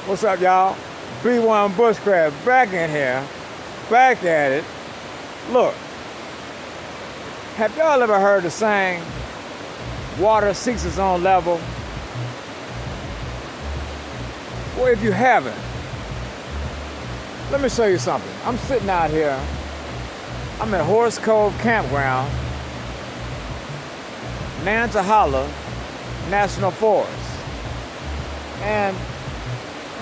What's up, y'all? B1 Bushcraft back in here, back at it. Look, have y'all ever heard the saying, water seeks its own level? Well, if you haven't, let me show you something. I'm sitting out here. I'm at Horse Cove Campground, Nantahala National Forest. And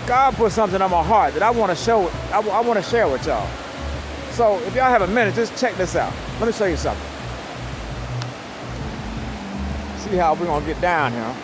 God put something on my heart that I want to share with y'all. So if y'all have a minute, just check this out. Let me show you something. See how we're gonna get down here.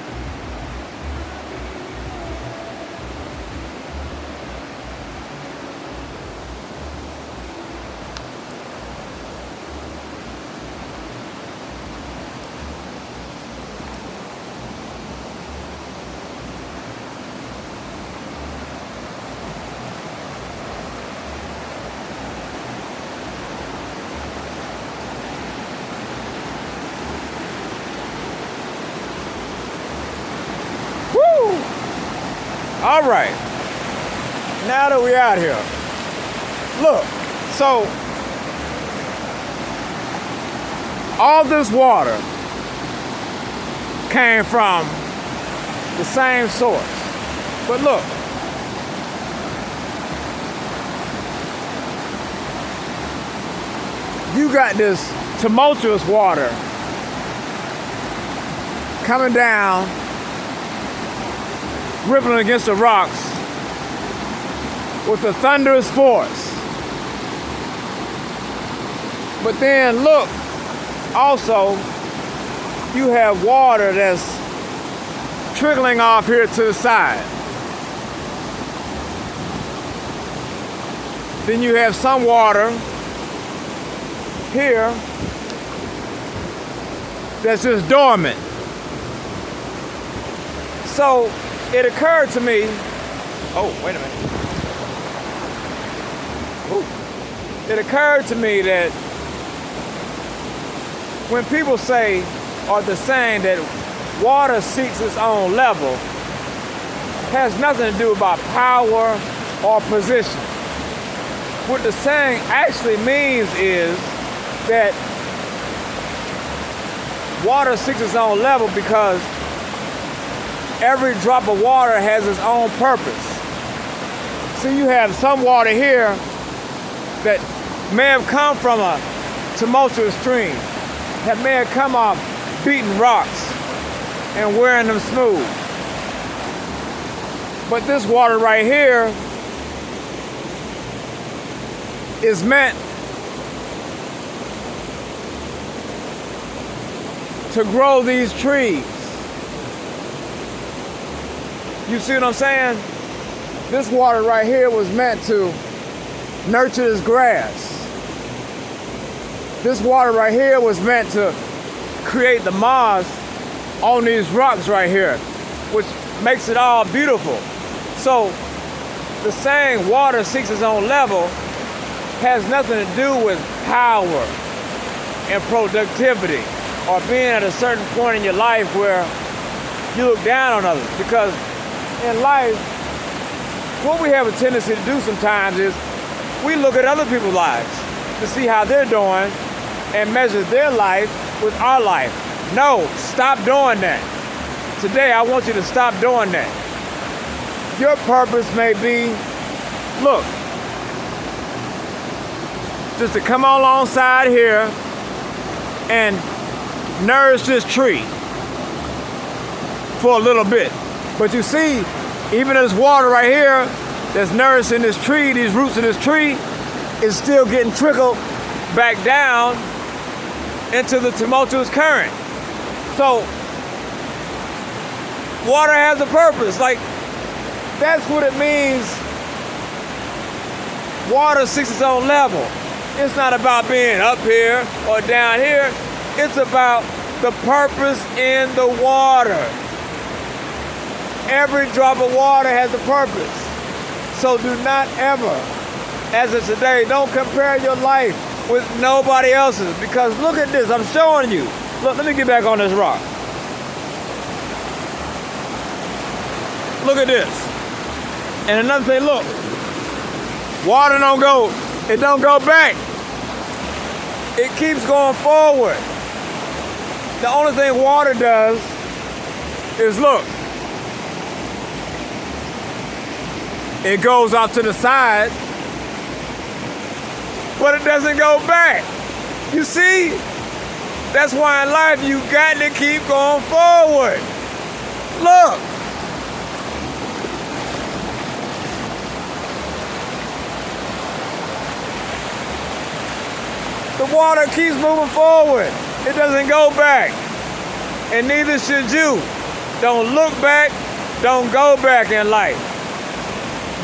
All right, now that we're out here, look, so all this water came from the same source. But look, you got this tumultuous water coming down, rippling against the rocks with a thunderous force. But then look, also you have water that's trickling off here to the side. Then you have some water here that's just dormant. So it occurred to me, wait a minute. It occurred to me that when people say, or the saying that water seeks its own level, has nothing to do about power or position. What the saying actually means is that water seeks its own level because every drop of water has its own purpose. So you have some water here that may have come from a tumultuous stream, that may have come off beaten rocks and wearing them smooth. But this water right here is meant to grow these trees. You see what I'm saying? This water right here was meant to nurture this grass. This water right here was meant to create the moss on these rocks right here, which makes it all beautiful. So the saying water seeks its own level has nothing to do with power and productivity or being at a certain point in your life where you look down on others. Because in life, what we have a tendency to do sometimes is we look at other people's lives to see how they're doing and measure their life with our life. No, stop doing that. Today, I want you to stop doing that. Your purpose may be, look, just to come alongside here and nourish this tree for a little bit. But you see, even this water right here that's nourishing this tree, these roots of this tree, is still getting trickled back down into the tumultuous current. So, water has a purpose. Like, that's what it means. Water seeks its own level. It's not about being up here or down here. It's about the purpose in the water. Every drop of water has a purpose. So do not ever, as of today, don't compare your life with nobody else's. Because look at this, I'm showing you. Look, let me get back on this rock. Look at this. And another thing, look, water it don't go back. It keeps going forward. The only thing water does is look. It goes off to the side, but it doesn't go back. You see? That's why in life you got to keep going forward. Look. The water keeps moving forward. It doesn't go back. And neither should you. Don't look back. Don't go back in life.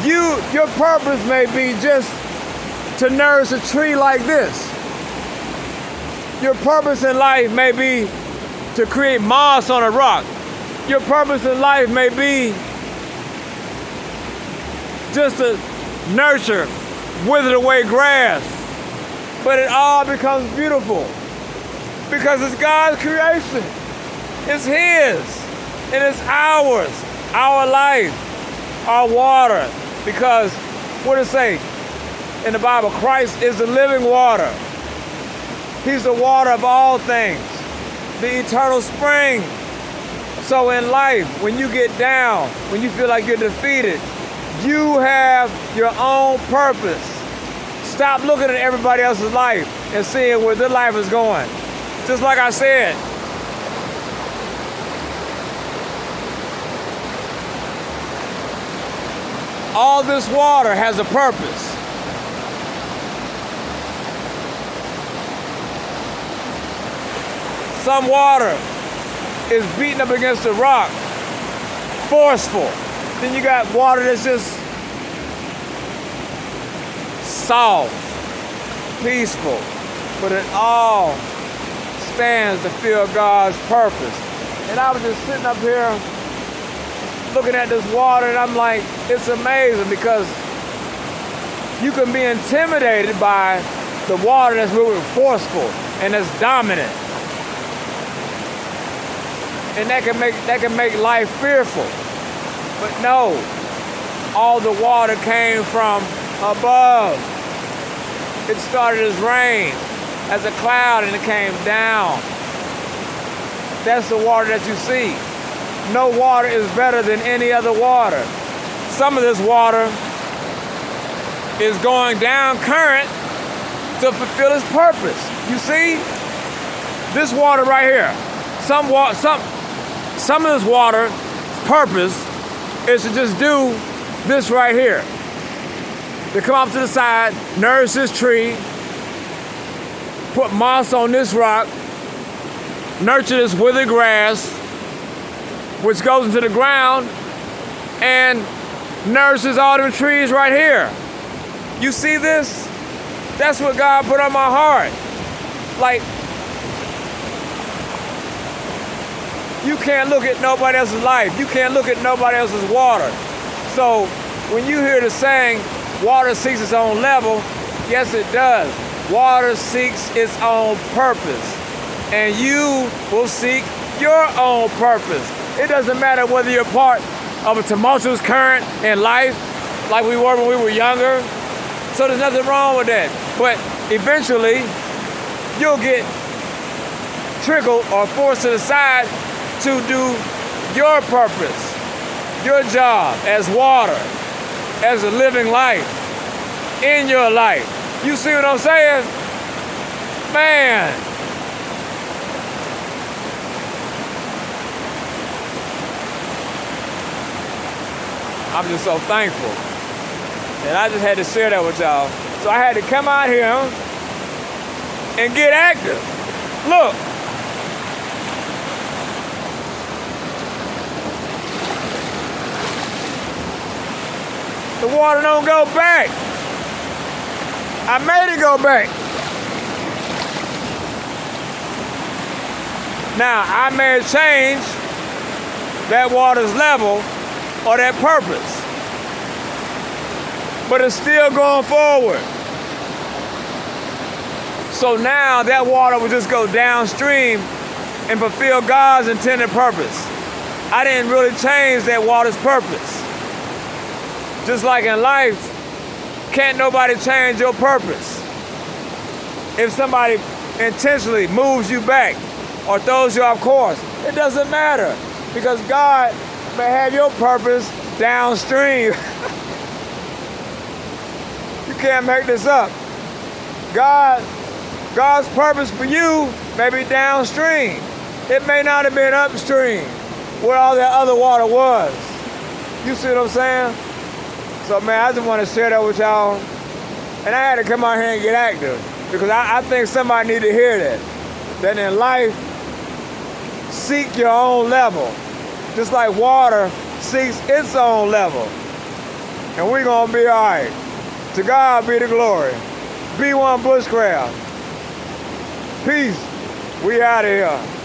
Your purpose may be just to nourish a tree like this. Your purpose in life may be to create moss on a rock. Your purpose in life may be just to nurture withered away grass. But it all becomes beautiful because it's God's creation. It's His and it's ours, our life, our water. Because what does it say in the Bible? Christ is the living water. He's the water of all things, the eternal spring. So in life, when you get down, when you feel like you're defeated, you have your own purpose. Stop looking at everybody else's life and seeing where their life is going. Just like I said, all this water has a purpose. Some water is beating up against the rock, forceful. Then you got water that's just soft, peaceful, but it all stands to fill God's purpose. And I was just sitting up here looking at this water, and I'm like, it's amazing because you can be intimidated by the water that's moving forceful and that's dominant. And that can make life fearful. But no, all the water came from above. It started as rain, as a cloud, and it came down. That's the water that you see. No water is better than any other water. Some of this water is going down current to fulfill its purpose. You see? This water right here. Some of this water's purpose is to just do this right here. To come off to the side, nourish this tree, put moss on this rock, nurture this withered grass, which goes into the ground and nourishes all them trees right here. You see this? That's what God put on my heart. Like, you can't look at nobody else's life. You can't look at nobody else's water. So when you hear the saying, water seeks its own level, yes it does. Water seeks its own purpose. And you will seek your own purpose. It doesn't matter whether you're part of a tumultuous current in life, like we were when we were younger. So there's nothing wrong with that. But eventually, you'll get trickled or forced to the side to do your purpose, your job as water, as a living life in your life. You see what I'm saying? Man. I'm just so thankful. And I just had to share that with y'all. So I had to come out here and get active. Look. The water don't go back. I made it go back. Now, I may have changed that water's level or that purpose, but it's still going forward. So now that water will just go downstream and fulfill God's intended purpose. I didn't really change that water's purpose. Just like in life, can't nobody change your purpose. If somebody intentionally moves you back or throws you off course, it doesn't matter, because God may have your purpose downstream. You can't make this up. God's purpose for you may be downstream. It may not have been upstream where all that other water was. You see what I'm saying? So man, I just want to share that with y'all. And I had to come out here and get active, because I think somebody need to hear that. That in life, seek your own level. Just like water seeks its own level. And we're going to be all right. To God be the glory. B1 Bushcraft. Peace. We out of here.